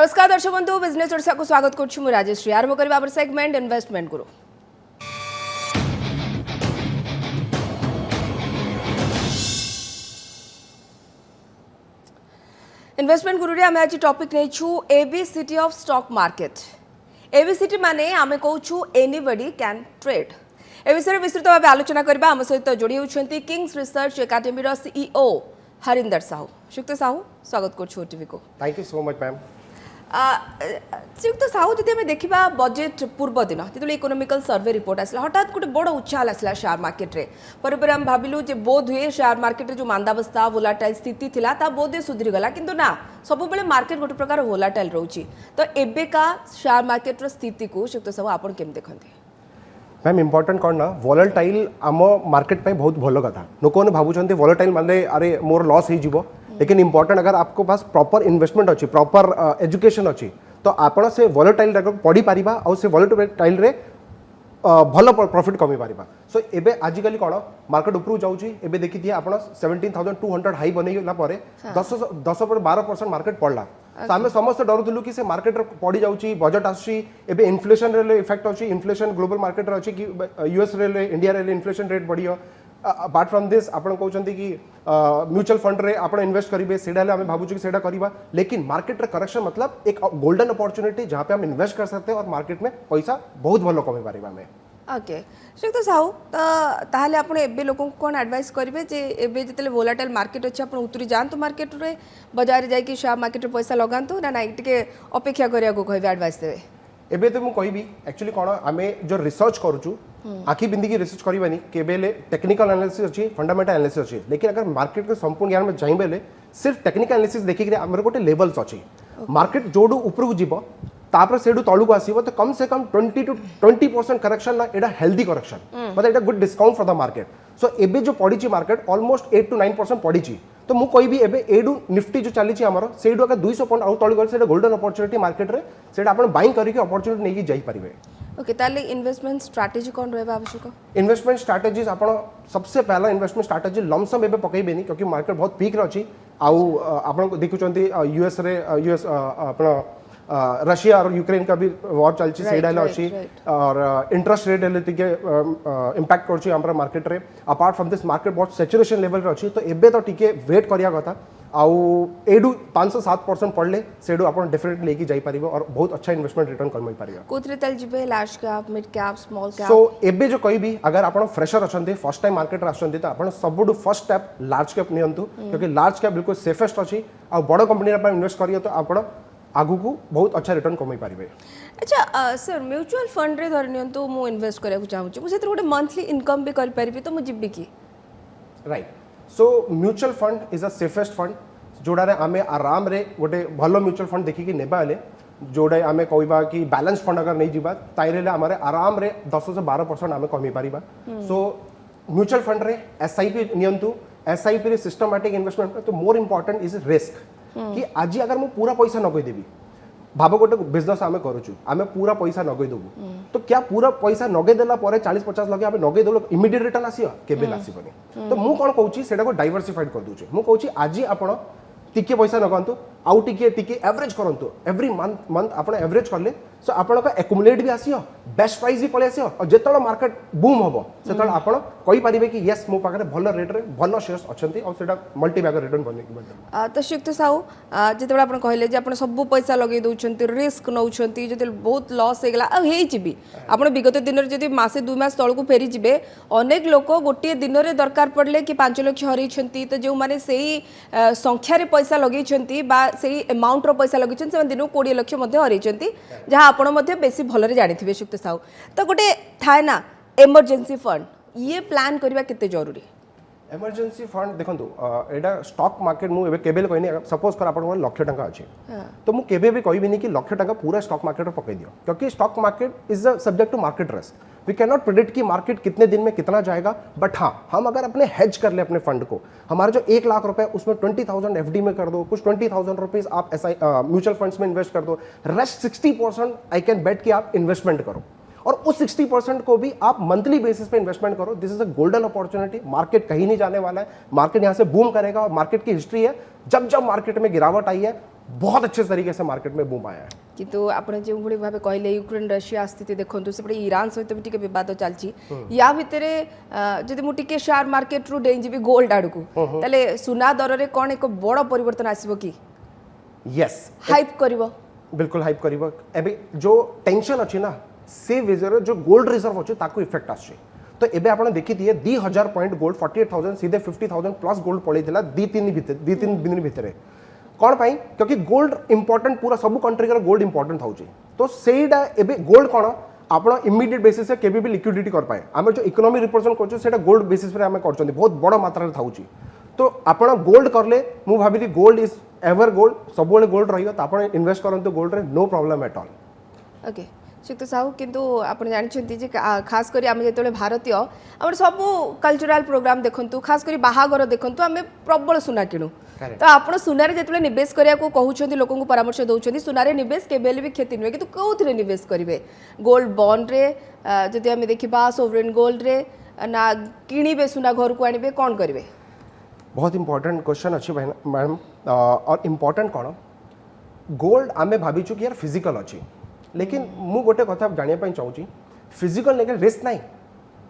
नमस्कार दर्शक बंधु बिजनेस ओडिशा को स्वागत करूँ राजेश्री आरंभ करवा सेगमेंट इन्वेस्टमेंट गुरु। इन्वेस्टमेंट गुरु रे आमे आज टॉपिक नै छु ABCT of stock market. ABCT माने आमे कहू एनीबॉडी कैन ट्रेड। ए विषय विस्तृत भाव आलोचना करबा आम सहित जोड़ी होछंती किंग्स रिसर्च एकेडमी रो सीईओ हरिंदर साहू। श्रीयुक्त साहू स्वागत करूँ ओटीवी को। Thank you so much ma'am. Shriyukta Sahu जदि आम देखा बजेट पूर्व दिन जो इकोनॉमिकल सर्वे रिपोर्ट आसला हठात गोटे बड़ उछाल आसला शेयर मार्केट रे पर आम भाविलु जे बोध हुए शेयर मार्केट रे जो मांदावस्था वोलाटाइल स्थिति थिला ता बोध सुधरी गला किंतु ना सब बेले मार्केट गोटे प्रकार वोलाटाइल रहउची तो एबेका शेयर मार्केट रो स्थिति को श्रीयुक्त साहू आपण केम देखंती? मैम इंपोर्टेंट कौन ना वोलेटाइल आम मार्केट पे बहुत भल कथा लोक मैंने भावुं वोलेटाइल माने अरे मोर लॉस हो लेकिन इंपोर्टेंट अगर आपको पास प्रॉपर इन्वेस्टमेंट अच्छी प्रॉपर एजुकेशन अच्छी तो आपण से वोलेटाइल पढ़ी पारिबा और से वोलेटाइल रे भल प्रॉफिट कमी पारिबा। सो एबे आजिकली कौन मार्केट उपरू जाउची एबे देखि दिए आपण 17,200 हाई बनेला परे 10-12% मार्केट पड़ला तो आम समस्त डरुलु कि से मार्केट पड़ी जाउची बजट आसी एबे इन्फ्लेशन रे इफेक्ट अच्छी इन्फ्लेशन ग्लोबल मार्केट रे अच्छी कि यूएस रे इंडिया रे इन्फ्लेशन रेट बढ़ियो अपार्ट फ्रॉम दिस आपण कहते कि म्यूचुअल फंड रे आपण इन्वेस्ट करेंगे सेटा आम भावुँ कि सेटा करवा लेकिन मार्केट रे करेक्शन मतलब एक गोल्डन अपॉर्चुनिटी जहाँ पे हम इन्वेस्ट कर सकते हैं और मार्केट में पैसा बहुत भल कमी पारिबा हमें। ओके श्रीयुक्त साहू ताहले आपण एबे लोगों को कौन एडवाइस करेंगे जे एबे जितले वोलाटाइल मार्केट अच्छे आपण उतरी जातु मार्केट रे बाजार जाई कि शेयर मार्केट रे पैसा लगातु ना ना टिके अपेक्षा करिया को कहबे एडवाइस देबे? एबे तो मुझे कहबी एक्चुअली कौन आम जो रिसर्च करूँ आखि बिंदी रिसर्च करवानी केबेले टेक्निकल एनालिसिस अच्छी फंडामेंटल एनालिसिस अच्छी लेकिन अगर मार्केट के संपूर्ण ज्ञान में जाइबेले सिर्फ टेक्निकल एनालिसिस देखिक आमर गोटे लेवल्स अच्छी मार्केट जोडू उपरकू जीव तापर सेडू तलू आसो तो कम से कम 20% करेक्शन ना एटा हेल्दी करेक्शन मतलब एटा good discount for the market. So एबे जो पड़ी मार्केट ऑलमोस्ट 8-9% पड़ी तो मु कहबी एबे एडू निफ्टी जो चली आमर सेडू अगर 200 पॉइंट आउ तळी गले गोल्डन अपॉर्चुनिटी मार्केट रे सेटा आपण बाइंग करके अपॉर्चुनिटी नेकी जाई परिबे। ओके ताले इन्वेस्टमेंट स्ट्रैटेजी कौन रहबा आवश्यक? इन्वेस्टमेंट स्ट्रैटेजीज आपण सबसे पहला इन्वेस्टमेंट स्ट्रैटेजी लमसम एबे पकईबेनी क्योंकि मार्केट बहुत पीक रे अछि आउ आपण देखुचंती यूएस रे यूएस आपण रशिया और यूक्रेन का भी वॉर चलची सेडा अच्छी और इंटरेस्ट रेट इंपैक्ट करछि हमरा मार्केट रे अपार्ट फ्रॉम दिस मार्केट बहुत सैचुरेशन लेवल रे अछि तो एबे तो टिके वेट करिया कथा आउ एडू 5-7% पड़ले सेडू आपण डेफिनेटली लेके जाई परिबो और बहुत अच्छा इन्वेस्टमेंट रिटर्न करमई परिबो। कोथरे तल जिबे large cap mid cap small cap? So एबे जो कहबी अगर आपण फ्रेशर अछंती फर्स्ट टाइम मार्केट रे आछंती तो आपण सबडू फर्स्ट स्टेप लार्ज कैप नियंतु क्योंकि लार्ज कैप बिल्कुल सेफेस्ट अछि आ बड़ कंपनी रे इन्वेस्ट करियो तो आपण आगु को बहुत अच्छा रिटर्न कमाई पारिबे। अच्छा सर म्यूचुअल फंड रे धर नियंतु मु इन्वेस्ट करिया चाहूँ मु सेतर गोटे मंथली इनकम भी कर परिबे तो मु जिबी की? Right so mutual fund is a safest fund जोड़ा रे आमे आराम रे गोटे भलो म्यूचुअल फंड देखि कि नेबा ले जोड़ा आमे कहबा कि बैलेंस फंड अगर नहीं जिबा ताइरे आमे आराम रे 10-12% आमे कमी पारिबा। सो म्यूचुअल फंड रे एसआईपी नियंतु एसआईपी रे सिस्टमैटिक इन्वेस्टमेंट तो मोर इंपोर्टेंट इज रिस्क कि आज अगर मु पूरा पैसा नगई देबी भाव गोटे बिजनेस आमे करूछु आमे पूरा पैसा नगई देबू तो क्या पूरा पैसा नगई देला परे 40-50 लगे आमे नगई देलो इमीडिएट रिटर्न आसीयो केबे आसीबनी तो मु कोन कहूची सेटा को डाइवर्सिफाइड कर दूची मु कहूची आज आपण टिके पैसा नगंतु आउ टिके एवरेज करंतु एवरी मंथ आपण एवरेज करले सो आपण का एक्युमुलेट भी आसीयो बेस्ट प्राइस भी पळे आसीयो और जेतळ मार्केट बूम हबो सेतळ आपण कहि परिबे कि यस मो पाखरे भल रेट रे भल शेयर्स अछंती और सेटा मल्टी बैगर रिटर्न बने कि तो श्रीयुक्त साहू जेतळ आपण कहले जे आपण सब पैसा लगे दउछंती रिस्क नउछंती जेतळ बहुत लॉस हे गेला आ हेइ जिबी आपण विगत दिन रे जदी मासे 2 मास तळ को फेरी जिबे अनेक लोक गोटे दिन रे दरकार पड़ले कि 5 लाख हरई छंती तो जो माने सेही संख्या रे पैसा लगई छंती बा सेही अमाउंट रो पैसा लगई छंती से दिन 20 लाख मध्ये हरई छंती जहां आपण मध्ये बेसी भलरे जानिथिबे श्रीयुक्त साहू तो गोटे थाए ना इमरजेंसी फंड ये प्लान करबा केते जरूरी? इमरजेंसी फंड देखंतु एटा स्टॉक मार्केट मु एबे केबेल कहनी सपोज कर आपण लाख टका अछि तो मु केबे भी कहबिनी कि लाख टका पूरा स्टॉक मार्केट रे पकई दियो क्योंकि stock market is subject to market risk we can not predict कि मार्केट कितने दिन में कितना जाएगा बट हाँ हम अगर अपने हेज कर ले अपने फंड को हमारे जो 1 लाख रुपए उसमें 20,000 एफडी में कर दो कुछ 20,000 रुपीज आप म्यूचुअल फंड्स में इन्वेस्ट कर दो रेस्ट 60% आई कैन बेट कि आप इन्वेस्टमेंट करो और उस 60% को भी आप मंथली बेसिस पे इन्वेस्टमेंट करो। This is a golden opportunity. Market कहीं नहीं जाने वाला है, मार्केट यहाँ से बूम करेगा और मार्केट की हिस्ट्री है जब जब मार्केट में गिरावट आई है बहुत अच्छे तरीके से मार्केट में बूम आया है। किंतु आपण जो भली भाबे कहले यूक्रेन रशिया स्थिति देखंतु सेपटे ईरान सहित भी टिके विवाद चलची या भितरे जदि मु टिके शेयर मार्केट रु डेंज भी गोल्ड आडू को तले सुना दर रे कोन एक बड़ परिवर्तन आसीबो की यस हाइप करबो बिल्कुल हाइप करिवो एबे जो टेंशन अछि ना से वेजर जो गोल्ड रिजर्व अछि ताको इफेक्ट आछे तो एबे आपण देखि दिए 2000 पॉइंट गोल्ड 48000 सीधे 50000 प्लस गोल्ड पळैथिला 2-3 दिन भितरे कौन पाई क्योंकि गोल्ड इंपोर्टेंट पूरा सब कंट्री का गोल्ड इंपोर्टेंट होची तो सेटा एबे गोल्ड कोन आपण इमीडिएट बेसिस से केबे भी लिक्विडिटी कर पाए आमे जो इकोनॉमी रिप्रेजेंट करछु सेटा गोल्ड बेसिस पर आमे करछंती बहुत बड़ मात्रा रे थाउची तो आपण गोल्ड करले मु भाबिली गोल्ड इज एवर गोल्ड सब बेले गोल्ड रहियो तो आपण इन्वेस्ट करंतु गोल्ड रे no problem at all okay शुक्त साहू किंतु आपण जानछंती जे खास करी आमे जेतले भारतीय हमर सब कल्चरल प्रोग्राम देखंतु खास करी बाहागर देखंतु आमे प्रबल सुना किणु तो आपण सुनारे जेतले निवेश करिया को कहउछंती लोकन को परामर्श दउछंती सुनारे निवेश केबेले भी क्षति नय किंतु कोउथरे निवेश करिवे गोल्ड बॉन्ड रे जदि आमे देखिबा सोवरेन गोल्ड रे ना किणीबे सुना घर को आनिबे कोन करिवे बहुत इंपॉर्टेंट क्वेश्चन अच्छी मैडम और इम्पोर्टेंट कौन गोल्ड आमे भाविचु कि यार फिजिकल अच्छी लेकिन मु गोटे कथा जानिया पई चाहूची फिजिकल लेकिन रिस्क नहीं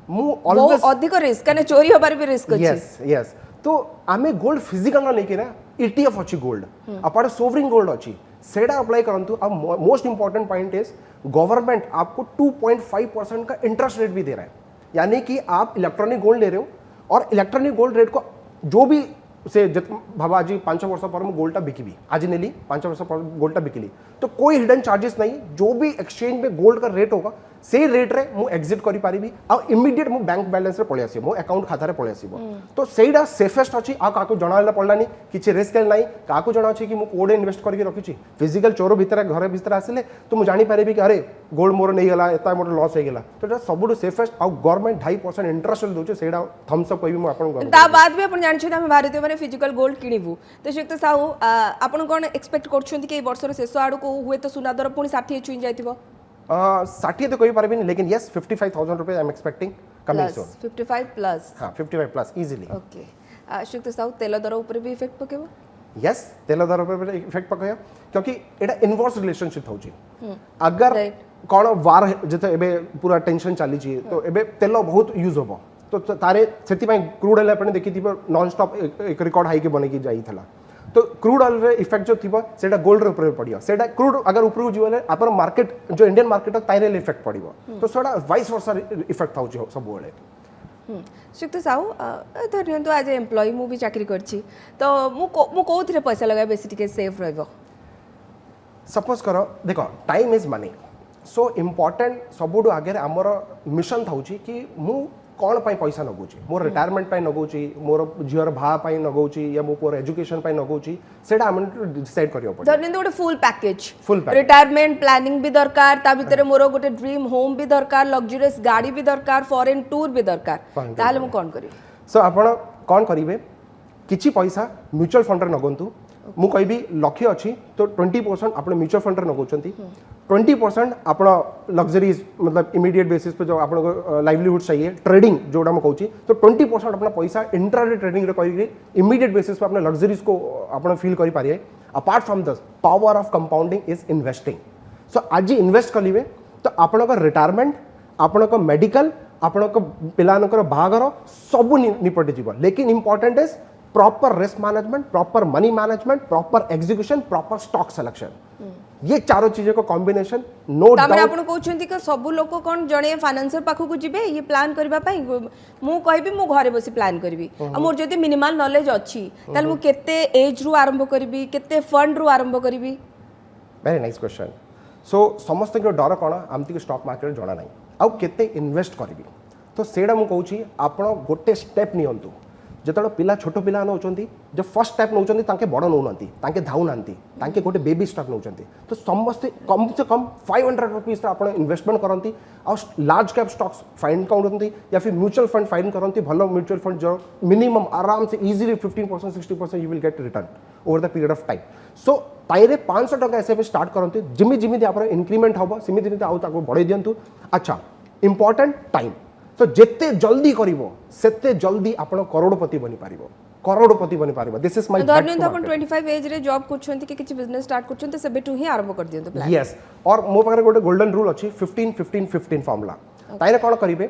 मु ऑलवेज अधिक रिस्क कने चोरी होबार भी रिस्क अछि यस यस तो आमे गोल्ड फिजिकल ना लेके ना ईटीएफ अच्छी गोल्ड अपार्ट सोवरिन गोल्ड अच्छी सेटा अप्लाई करंतु अब most important point is government आपको 2.5% का इंटरेस्ट रेट भी दे रहा है यानी कि आप इलेक्ट्रॉनिक गोल्ड ले रहे हो और इलेक्ट्रॉनिक गोल्ड रेट को जो भी से भावा आज 5 वर्ष पर मैं गोल्डटा बिकिबी आज नेली 5 वर्ष पर गोल्डटा बिकिली तो कोई हिडन चार्जेस नहीं जो भी एक्सचेंज में गोल्ड का रेट होगा से रेट रे मु एग्जिट करि पारिबी आ इमीडिएट मु बैंक बैलेंस रे पळे आसीबो मो अकाउंट खाता रे पळे आसीबो तो सेडा सेफेस्ट अछि आ काको जणाला पडलानी किछि रिस्क नाही काको जणा अछि कि मु कोडे इन्वेस्ट करके रखिछि फिजिकल चोर भीतर घर भीतर आसिले तो मु जानि पारिबी कि अरे गोल्ड मोर नहीं गला एता मोर लॉस हे गेला तो एटा सबुडु सेफेस्ट आ गवर्नमेंट 2.5% इंटरेस्ट दोचे सेडा थम्स अप कहबी मु आपन ता बाद भी अपन जानछि हम भारतीय माने फिजिकल गोल्ड किनिबु तो शुक्त साहू अपन कोन एक्सपेक्ट करछुंती कि वर्षर शेष आडू को हुए तो सुना दर पुनी 60 छुई जाइतिबो 60 तो कोई पारिबी लेकिन यस 55000 रुपए I am expecting coming soon 55 plus हां 55 प्लस इजीली ओके शुक्त साहू तेल दर ऊपर भी इफेक्ट पकेबो यस तेल दर ऊपर इफेक्ट पकेया क्योंकि एटा इनवर्स रिलेशनशिप होची अगर कोन वार जते एबे पूरा टेंशन चली छी तो एबे तेल बहुत यूज होबो तो तारे सेति पई क्रूड ऑयल अपन देखि थिबो नॉन स्टॉप एक रिकॉर्ड हाई के बने की जाई थला तो क्रूड ऑयल रे इफेक्ट जो थिबो सेटा गोल्ड रे ऊपर पडियो सेटा क्रूड अगर ऊपर को जीवले अपन मार्केट जो इंडियन मार्केट ताइरे इफेक्ट पडियो तो सेटा वाइस वर्सा इफेक्ट थाउची सब बेले शुक्त साहू धरनियंतु आज एम्प्लॉय मु भी चाकरी करछि तो मु कोथरे पैसा लगाय बेसी टिके सेफ रहबो सपोज करो देखो time is money so important सबुडु आगे आमर मिशन थाउची कि मु कौन पाई पैसा नगौची मोर रिटायरमेंट पाई नगौची मोर झियर भा पाई नगौची या मो पुअर एजुकेशन पाई नगौची सेटा हम डिसाइड करियो पड़े धरनियंतु गोटे फुल पैकेज रिटायरमेंट प्लानिंग भी दरकार ता भितरे मोर गोटे ड्रीम होम भी दरकार लग्जरियस गाड़ी भी दरकार फॉरेन टूर भी दरकार ताले मु कोन करी सो आपण कोन करिवे किछि पैसा म्यूचुअल फंड रे नगंतु मु कहबी लक्ष्य अच्छी तो 20% आपने म्यूचुअल फंड रे नगौचंती 20% आपण लग्जरीज मतलब इमीडिएट बेसिस पे जो आपण लाइवलीहुड चाहिए ट्रेडिंग जोडा मैं कहूची तो 20% अपना पैसा इंट्राडे ट्रेडिंग रे करी इमीडिएट बेसिस पे अपने लग्जरीज को आपण फील करि पारिए apart from this power of compounding is investing so आज इन्वेस्ट कलिवे तो आपण का रिटायरमेंट आपण का मेडिकल आपण का पिलानकर बाहागर सब निपटे जीव लेकिन important is proper risk management proper money management proper execution proper stock selection ये चारों चीजों का कॉम्बिनेशन नो डाउट आपण कहउछंती कि सब लोग कोन जणे फाइनेंशियल पाखु को जिबे ये प्लान करबा पई मु कहबी मु घरे बसी प्लान करबी आ मोर जदी मिनिमल नॉलेज अछि ताल मु केते एज रु आरंभ करबी केते फंड रु आरंभ करबी वेरी नाइस क्वेश्चन सो समस्त के डर कोन आमती के स्टॉक मार्केट जणा नाही आ केते इन्वेस्ट करबी तो सेडा मु कहउची आपण गोटे स्टेप नियंतु जेतलो पिला छोट पिला नौचंती जो फर्स्ट स्टेप नौचंती तांके बड़ नौनंती तांके धाउ नांती तांके गोटे बेबी स्टेप नौचंती तो समस्त कम से कम 500 रुपीस आपण इन्वेस्टमेंट करंती और लार्ज कैप स्टॉक्स फाइंड करंती या फिर म्यूचुअल फंड फाइंड करंती भलो म्यूचुअल फंड जो मिनिमम आराम से easily 15% 60% you will get return over the period of time so ताइरे 500 टका एसएपी स्टार्ट करंती जिमि जिमि आपण इंक्रीमेंट हबो सिमि जिमि आउ ताको बढ़ाई दियंतु अच्छा इंपोर्टेंट टाइम तो जिते जल्दी करिवो सेते जल्दी आपण करोड़पति बनी पारिवो करोड़पति बनी पारिबा दिस इज माय धरनियंतु आपण 25 एज रे जॉब करछंती कि किछि बिजनेस स्टार्ट करछंती सेबेटु ही आरंभ कर दियंतु प्लान यस और मो पाखरे गोटे गोल्डन रूल अछि 15 15 15 फॉर्मूला ताइरे कोन करिवे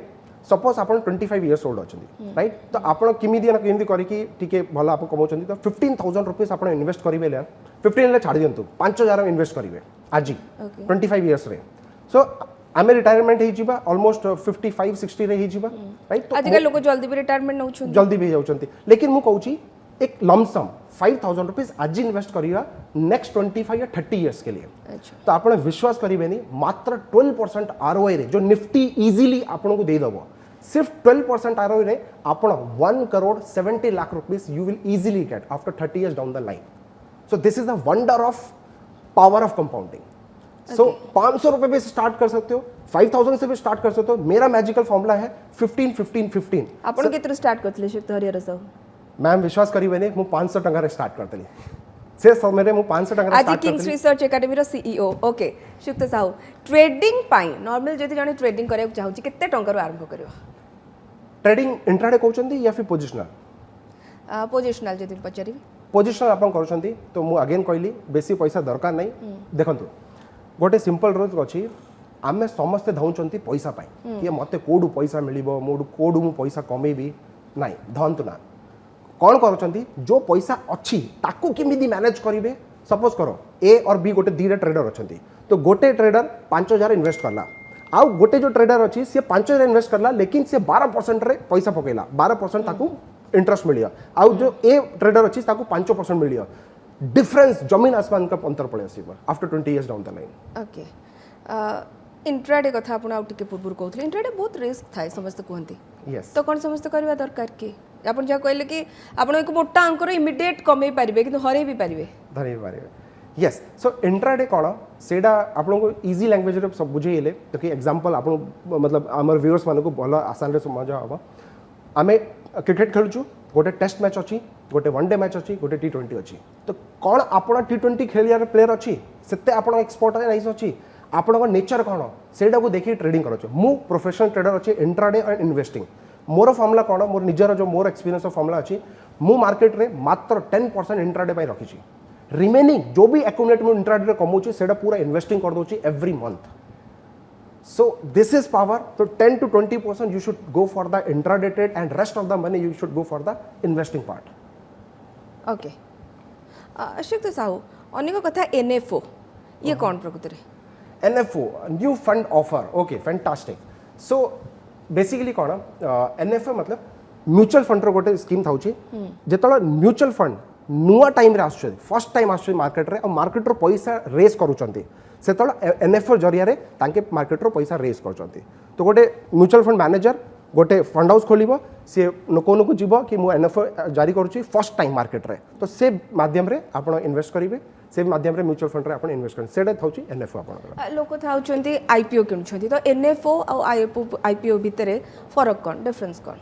सपोज आपण 25 इयर्स ओल्ड अछंती राइट तो आपण किमिदी ना किमिदी करी कि टिके भलो आपण कमौछंती तो 15000 रुपीस आपण इन्वेस्ट करिवे ले 15 ले छाडी दियंतु 5000 इन्वेस्ट करिवे आजी 25 इयर्स रे सो आमे रिटायरमेंट हे जिबा ऑलमोस्ट 55 60 रे हे जिबा राइट तो आजकल लोग जल्दी भी रिटायरमेंट नउछन जल्दी भी जाउछंती लेकिन मु कहूची एक लमसम 5000 रुपीस आज इन्वेस्ट करिया नेक्स्ट 25 या 30 इयर्स के लिए अच्छा तो आपण विश्वास करिवेनी मात्र 12% आरओआई रे जो निफ्टी इजीली आपण को दे दबो सिर्फ 12% आरओआई रे आपण 1 crore 70 lakh rupees you will easily get after 30 years down the line so this is the wonder of power of compounding so 500 रुपए भी स्टार्ट कर सकते हो 5000 से भी स्टार्ट कर सकते हो मेरा मैजिकल फॉर्मूला है 15 15 15 आपण केतर स्टार्ट करथले शिक्त हरियर साहू मैम विश्वास करिवेनी मु 500 टंका रे स्टार्ट करतली से समय मु 500 टंका रे आज स्टार्ट किंग्स करतली रिसर्च एकेडमी रो सीईओ ओके शिक्त साहू ट्रेडिंग पाई नॉर्मल जति जने ट्रेडिंग करे चाहूची केते टंका रो आरंभ करियो ट्रेडिंग इंट्राडे कहउचंदी या फिर पोजिशनल पोजिशनल जति पचारी पोजिशनल आपण करूचंदी तो मु अगेन कहली बेसी पैसा दरकार नहीं देखंतु गोटे सिंपल रूल अछि आमे समस्ते धाउचंती पैसा पाई कि मते कोडू पैसा मिलिबो मोडू कोडू मु पैसा कमेबी नाही धंतु ना कौन करूचंती जो पैसा अच्छी ताकू किमिदी मैनेज करिवे सपोज करो ए और बी गोटे दीटा ट्रेडर अछंती तो गोटे ट्रेडर 5000 इन्वेस्ट करला आउ गोटे जो ट्रेडर अच्छी सी 5000 इन्वेस्ट करला लेकिन से 12% रे पैसा पकेला 12% ताकू इंटरेस्ट मिलिया आउ जो ए ट्रेडर अच्छी ताकू 5% मिलिया डिफरेंस जमीन आसमान का अंतर पड़े आसीबा after 20 years down the line okay intraday कथा आपण आउ टिके पूर्व कहथले इंट्राडे बहुत रिस्क थाए समस्त कहंती यस तो कौन समस्त करवा दरकार की आपण जा कहले कि आपण एक मोटा अंकर इमीडिएट कमे पारिबे किंतु हरे भी पारिबे धरि पारिबे यस सो इंट्राडे कोन सेडा आपन को इजी लैंग्वेज रे सब बुझेइले तो कि एग्जांपल आपन मतलब हमर व्यूअर्स मानको भलो आसान रे समझ आबो आमे क्रिकेट खेलुछु गोटे टेस्ट मैच अछि गोटे वनडे मैच अछि गोटे टी20 अछि तो कोन आपण टी20 खेलियार प्लेयर अछि सेते आपण एक्सपर्ट नाइस अछि आपण नेचर कोन सेडा को देखि ट्रेडिंग करछ मु प्रोफेशनल ट्रेडर अछि इंट्राडे एंड इन्वेस्टिंग मोर फॉर्मूला कोन मोर निजर जो मोर एक्सपीरियंस ऑफ फॉर्मूला अछि मु मार्केट रे मात्र 10% इंट्राडे पय रखिछि रिमेनिंग जो भी एक्युमुलेट मु इंट्राडे रे कमौछि सेडा पूरा इन्वेस्टिंग कर दोछि every month so this is power so 10 to 20% you should go for the intraday trade and rest of the money you should go for the investing part okay अशिक्त साहू अनेक कथा NFO ये कौन प्रकृति रे NFO new fund offer okay fantastic so basically कौन NFO मतलब mutual fund रो गोटे स्कीम थाउची जेतला म्यूचुअल फंड नुआ टाइम रे आछे फर्स्ट टाइम आछे मार्केट रे और मार्केट रो पैसा रेस करूचंती सेतला NFO जरिया रे तांके मार्केट रो पैसा रेस करूचंती तो गोटे म्यूचुअल फंड मैनेजर गोटे फंड हाउस खोलिबो से लोकोन को जीवो कि मु NFO जारी करूची फर्स्ट टाइम मार्केट रे तो से माध्यम रे आपण इन्वेस्ट करिवे से माध्यम रे म्यूचुअल फंड रे आपण इन्वेस्ट करन सेडा थाउची NFO आपण लोक थाउचंती आईपीओ किनुछंती तो एनएफओ और आईपीओ भितरे फरक कोन difference cone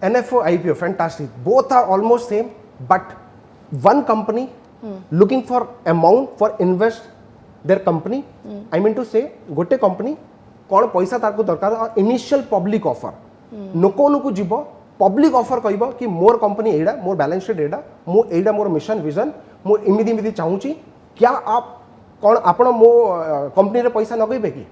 NFO IPO fantastic both are almost same but one company looking for amount for invest their company I mean to say गोटे कंपनी कौन पैसा तार को दरकार इनिशियल पब्लिक ऑफर लोकोन को जीव पब्लिक ऑफर कहबो कि मोर कंपनी एडा मोर बैलेंस शीट एडा मो एडा मोर मिशन विजन मो इमिदी इमिदी चाहूची क्या आप कौन आपण मो कंपनी रे पैसा लगेबे कि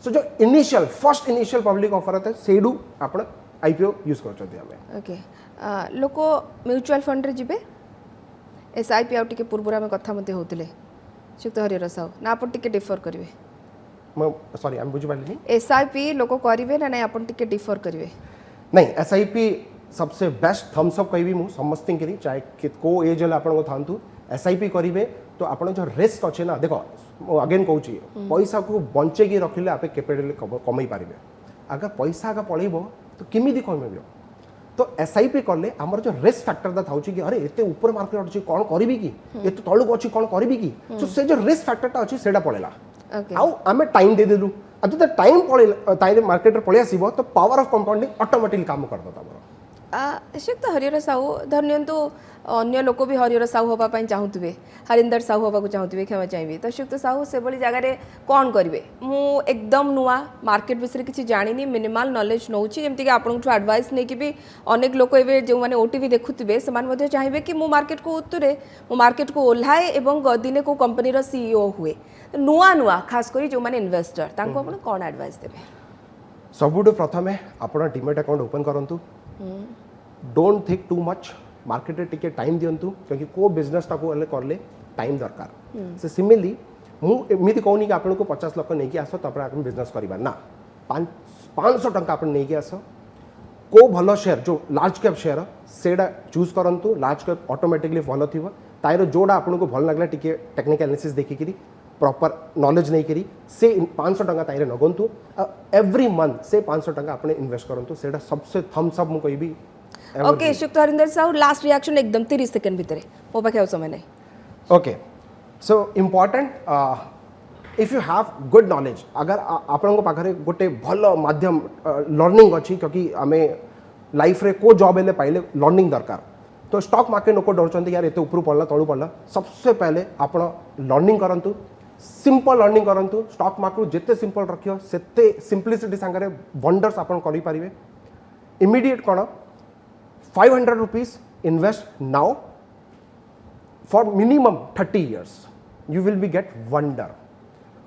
सो जो initial first initial public offer है सेडू आपण आईपीओ यूज करछथि हमें ओके लोक म्यूचुअल फंड रे जिबे एसआईपी आउ टिके पूर्व में कथा मते होतले शिक्त हरियर साहू ना आपण टिके डिफर करिवे सॉरी आई एम बुझ पाली एसआईपी लोक करिवे ना नहीं आपण टिके डिफर करिवे नहीं एसआईपी सबसे बेस्ट थम्स अप कहबी मु समस्तिंग करी चाहे को एज हला आपण को थांतु एसआईपी करिवे तो आपण जो रिस्क अछि ना देखो अगेन कहूची पैसा को बंचे की रखिले आपे कैपिटल कमई पारिबे अगर पैसा आगे पळेबो तो किमिदी कमेबो तो एसआईपी करले हमर जो रिस्क फैक्टर दा थाउची कि अरे एते ऊपर मार्केट अछि कोन करबी कि एते तळु अछि कोन करबी कि सो से जो रिस्क फैक्टर ता अछि सेडा पळेला ओके आउ आमे टाइम दे देलु अब तो टाइम पळे ताइरे मार्केट रे पळे आसीबो तो पावर ऑफ कंपाउंडिंग ऑटोमेटिकली काम कर दता हमर श्रीयुक्त हरिहर साहू धरनियंतु अन्य लोक भी हरिहर साहू हाँपाई चाहूबे हरिंदर साहू हाँको चाहूबे क्षमा चाहिए तो श्रीयुक्त साहू से जगह कौन करेंगे मु एकदम नुआ मार्केट विषय किसी जानी मिनिमाल नॉलेज नौ जमीक आपंठ आडभाइस नहीं कि भी अनेक लोक ए जो मैंने ओटीवी देखुवे से चाहिए कि मु मार्केट को उतरे मु मार्केट को ओह्लाए और दिने को कंपनी सीईओ हुए नुआ नुआ खास कर जो मैंने इन्वेस्टर आप कौन आडभाइस देवे सबुठु प्रथमे आपण डीमेट अकाउंट ओपन करंतु don't think too much market रे टिके टाइम दियंतु क्योंकि को बिजनेस टाको करले टाइम दरकार से सिमिलरली मु एमिति कहूनी कि आपन को 50 लाख नहीं कि आसो तपर आपण बिजनेस करिबा ना 500 टंका आपण नहीं कि आसो को भलो शेयर जो लार्ज कैप शेयर सेडा चूज करंतु लार्ज कैप ऑटोमेटिकली भलो थिबो ताइरो जोडा आपन को भल लागला टिके टेक्निकल एनालिसिस देखि करी प्रॉपर नॉलेज नहीं करी से 500 टंका ताइरे नगंतु एवरी मंथ से 500 टंका आपने इन्वेस्ट करंतु सेडा सबसे थम्स अप मु कहबी okay Shriyukta Harinder Sahu last reaction एकदम 30 सेकंड भितर मो पाखे समय नहीं okay so important if you have good knowledge अगर आपण पाखे गोटे भल माध्यम लर्निंग अच्छी क्योंकि आम लाइफ रे को जॉब हेल्ले पाइले लर्निंग दरकार तो स्टॉक मार्केट लोक डर यार एत ऊपर पड़ला तलू पड़ला सबसे पहले आप लर्निंग करूँ सिंपल लर्निंग करूँ स्टॉक मार्केट जिते सिंपल रखियो सेते सिंपलिसिटी सांगे वंडर्स आप करें इमीडिएट कौन 500 rupees invest now for minimum 30 years you will be get wonder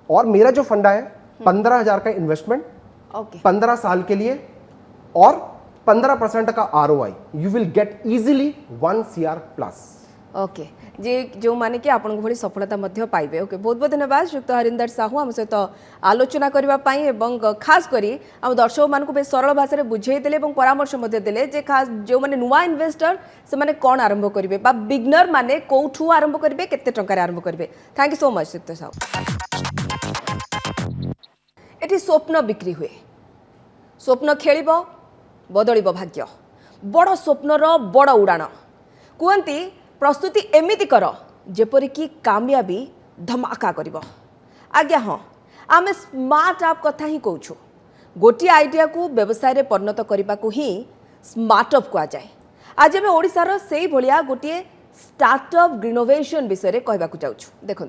और मेरा जो फंडा है 15,000 का इन्वेस्टमेंट ओके 15 साल के लिए और 15% का ROI you will get easily 1 CR plus okay जे जो माने कि आपन भली सफलता मध्य पाइबे ओके बहुत बहुत धन्यवाद श्रीयुक्त हरिंदर साहू आम सहित आलोचना करबा पाई एवं खास करी आम दर्शक मान को बेस सरल भाषा में बुझे देले एवं परामर्श मध्य देले जे खास जो माने नुवा इन्वेस्टर से माने कोन आरंभ करिवे बा बिगनर माने कोठू आरंभ करिवे केते टंका आरंभ करिवे thank you so much Shriyukta Sahu एठी स्वप्न बिक्री हुए स्वप्न खेलिबो बदलिबो भाग्य बड़ स्वप्नर बड़ उड़ाण कहती प्रस्तुति एमिति कर जेपरिकी कामयाबी धमाका करिवो आज्ञा हाँ आम स्मार्ट आप कथा ही कहूँ गोटे आइडिया को व्यवसाय में परिणत करने को ही स्मार्टअप कह जाए आज आम ओडिशार से भलिया गोटे स्टार्टअप ग्रीनोवेशन विषय कहवा जाऊँ देखु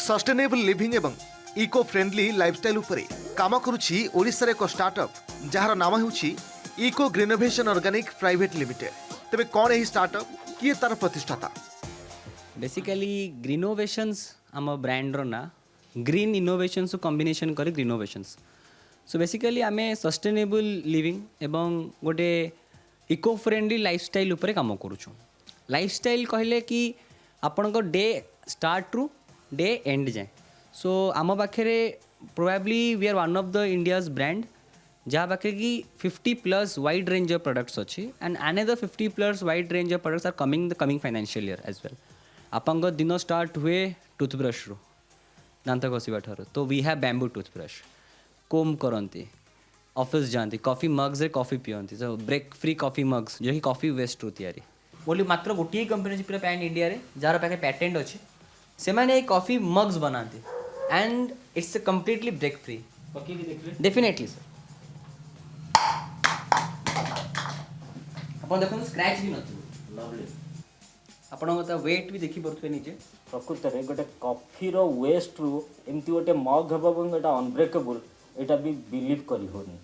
सस्टेनेबल लिविंग एवं इको फ्रेंडली लाइफस्टाइल उपरे काम करुछि ओडिशार एक स्टार्टअप जार नाम होछि इको ग्रीनोवेशन ऑर्गेनिक प्राइवेट लिमिटेड तबे कौन है स्टार्टअप किए तार प्रतिष्ठाता बेसिकली ग्रीनोवेशंस आम ब्रांड रो ना ग्रीन इनोवेशंस कॉम्बिनेशन करे ग्रीनोवेशंस सो बेसिकली आम सस्टेनेबल लिविंग एवं गोटे इको फ्रेंडली लाइफस्टाइल उपरे काम करूछु लाइफस्टाइल कहले कि आपनको डे स्टार्ट रु डे एंड जाए सो आम पाखे probably we are one of the India's brand जहाँ पाखे कि 50+ वाइड रेंज ऑफ प्रोडक्ट्स अच्छी and another 50+ wide range of products are coming the coming financial year as well आपंक दिन स्टार्ट हुए टूथब्रश रू दांत घषा ठार तो वी हैव बैम्बू टूथब्रश कोम करती ऑफिस जाती कॉफी मग्स रे coffee पियंती so break free coffee mugs जो कि कॉफी वेस्ट रू तैयारी बोली मात्र गोटे कंपनी पूरा पैन इंडिया रे जार पाखे पैटेंट अच्छी से मैंने कॉफी मग्स बनाती and it's completely break free definitely sir आप देखो स्क्रैच भी नथिबो आपन वेट भी देखी पड़े निजे प्रकृत में गोटे कॉफी रो वेस्ट रु एमती गोटे मग हेबा एटा अनब्रेकेबल एटा भी बिलीव करी होनी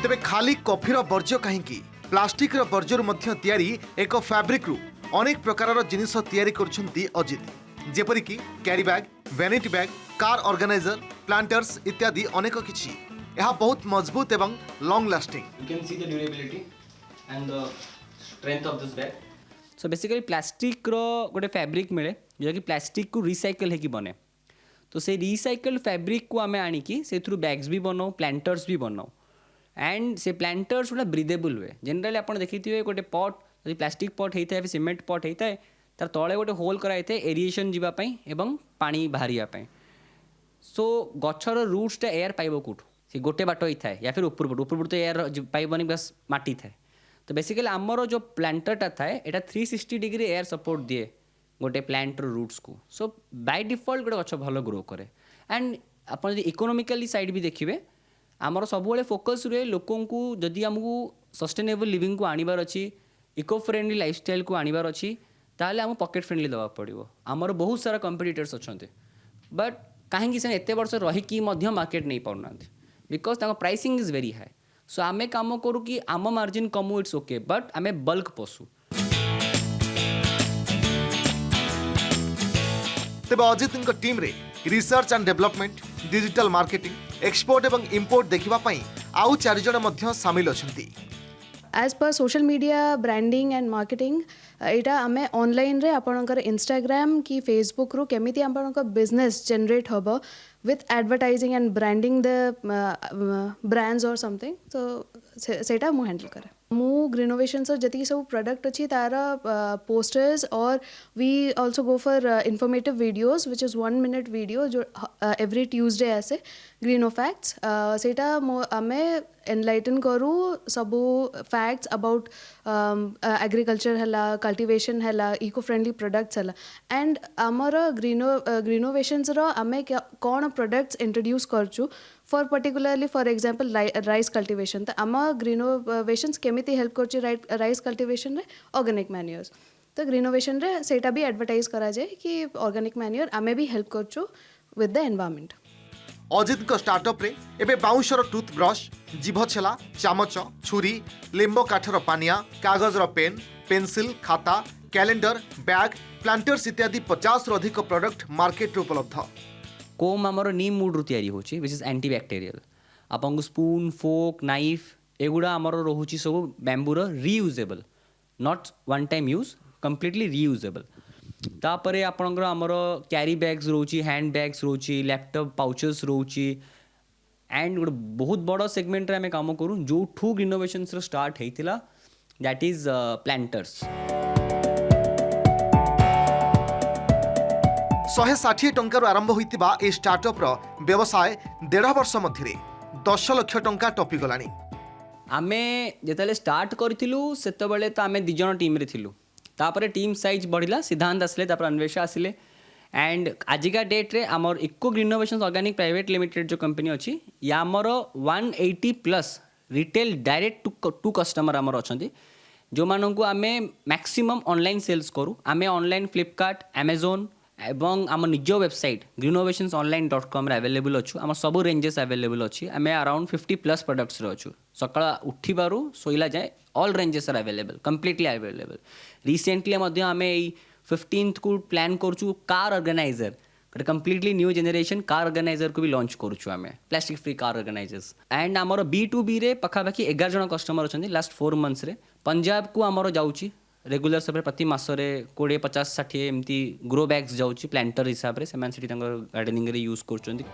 तेबे खाली कॉफीर वर्ज्य कहीं प्लास्टिक वर्ज्य मध्य तैयारी एक फैब्रिक रु अनेक प्रकार जिनिस तैयारी करछंती अजित जेपरिकी carry bag vanity bag car organiser planters इत्यादि अनेक किछि यह बहुत मजबूत एवं long lasting you can see the durability and the strength of this bag so basically plastic रो गोटे फैब्रिक मिले जो कि प्लास्टिक को रिसाइकल है कि बने तो से रिसाइकल फैब्रिक को आमे आनी कि से थ्रू बैग्स भी बनाओ प्लांटर्स भी बनाओ एंड से प्लांटर्स गोटे ब्रिदेबल हुए जनरली आप देखिए गोटे पट जब प्लास्टिक पट होता है सीमेंट पट होता है तार तले गोटे होल कराई एरिएशन जीवाई एवं पानी बाहर सो गछर रूट्सटा एयर पाइब कौटू से गोटे बाट ही थाए या फिर ऊपर पट तो एयर पाइबनी बस माटी थाए तो बेसिकली आमर जो प्लांटरटा थाए एटा 360 डिग्री एयर सपोर्ट दिए गोटे प्लांटर रूट्स को सो बाय डिफॉल्ट गोटे गछ भल ग्रो करे एंड आप इकोनोमिकली साइड भी देखिए आमर सब फोकस रहे लोकों को जदि आमको सस्टेनेबल लिविंग को आनिबार अच्छी इको फ्रेंडली लाइफस्टाइल को आनिबार अच्छी ताहले आम पॉकेट फ्रेंडली दवा पड़ो आमर बहुत सारा कंपिटिटर्स अच्छा बट कहीं से एत वर्ष रहीकि मार्केट नहीं पाना because pricing is very high so आम कम करूँ कि आम मार्जिन कमु इट्स ओके बट आम बल्क पशु तेबे अजित टीम रे research and development digital marketing export एवं इंपोर्ट देखिबा पई आउ 4 जण मध्य शामिल अछंती as per social media branding and marketing यहाँ आम ऑनलाइन रे आपणकर इंस्टाग्राम कि फेसबुक रु केमिति आपणकर बिजनेस जनरेट हम with advertising and branding the brands और समथिंग तो सेटा मु हैंडल करे मु ग्रीनोवेशन सर जति सब प्रोडक्ट अच्छी तार पोस्टर्स और we also go for informative videos which is 1 minute video जो एवरी ट्यूजडे आसे ग्रीनो फैक्ट्स सेटा आमे एनलाइटन करू सबू फैक्ट्स अबाउट एग्रीकल्चर है कल्टिवेशन है इको फ्रेंडली प्रोडक्ट्स है एंड आमर ग्रीनोवेशंस आमे कौन प्रोडक्ट्स इंट्रोड्यूस करचु for particularly for example rice cultivation तो आम ग्रीनोवेशंस केमिति हेल्प करची राइस कल्टिवेशन रे ऑर्गेनिक मैन्योर्स तो ग्रीनोवेशन रे सेटा भी एडवर्टाइज करा जाए कि ऑर्गेनिक मैन्योर आमे भी हेल्प करचु विद द एनवायरनमेंट अजित स्टार्टअप रे एबे बाउंशर टूथब्रश जीभ छेला चामच छुरी लिंब काठर पानिया कागजर पेन पेंसिल खाता कैलेंडर बैग प्लांटर्स इत्यादि 50 रु अधिक प्रोडक्ट मार्केट रे उपलब्ध कोम आमर नीम वुड रु तैयारी होची विच इज एंटीबैक्टेरियल आपन स्पून फोक नाइफ एगुड़ा आमर रोची सब बैम्बूर reusable not one time use completely reusable तापर आपणकर आमर क्यारी बैग्स रोची हैंड बैग्स रोची लैपटॉप पाउचेस रोची एंड गोटे बहुत बड़ सेगमेंट रे आमे काम करूँ जो ठू ग्रीनोवेशंस स्टार्ट होता दैट इज प्लांटर्स 160 टंकार आरंभ होइतिबा ए स्टार्टअप रो व्यवसाय 1.5 वर्ष मध्यरे 10 लाख टंका टपी गलानी आमे जेतले स्टार्ट करथिलु सेतबेले तो आमे 2 जण टीम रे थिलु तापर टीम साइज बढ़िला सिद्धांत आसले तापर अन्वेषा आसिले एंड आजिका डेट रे आमर Eco Greenovations Organic Private Limited जो कंपनी अछि या आमर 180 plus retail direct to customer आमर अछंती जो मानन को आमे मैक्सिमम ऑनलाइन सेल्स करू आमे ऑनलाइन फ्लिपकार्ट अमेजोन एवं आम निज वेबसाइट greenovationsonline.com अवेलेबल अच्छु आम सब रेंजेस अवेलेबल अच्छी आम अराउंड 50 प्लस प्रोडक्ट्स अच्छु सका उठिबारु सोइला जाए all ranges are available completely available recently आम 15th को प्लान करछु कार ऑर्गेनाइजर गोटे completely new generation car organizer को भी लॉन्च करुछु आम plastic free car organizers and आमर B2B रे पखापाखि 11 जन कस्टमर अच्छा लास्ट 4 months रे पंजाब को आमर जाऊँगी रेगुलर सब प्रति मासरे 20-50-60 एमती ग्रो बैग्स जाऊँगी प्लांटर हिसाब से गार्डनिंग रे यूज कर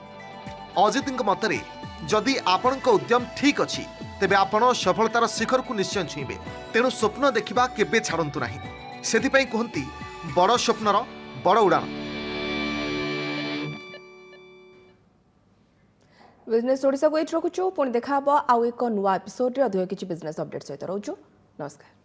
अजित मतरे जदि आपणक उद्यम ठीक अछि तेबे आपण सफलतार शिखर को निश्चय छुईबे तेणु स्वप्न देखिबा केबे छाड़ंतु नाही सेथिपई कहंती बड़ स्वप्नर बड़ उड़ान बिजनेस ओडिशा को एट रखुछु पुणी देखा हबो आउ एक नुवा एपिसोड रे अधिक किछि बिजनेस अपडेट सहित रहउछु नमस्कार।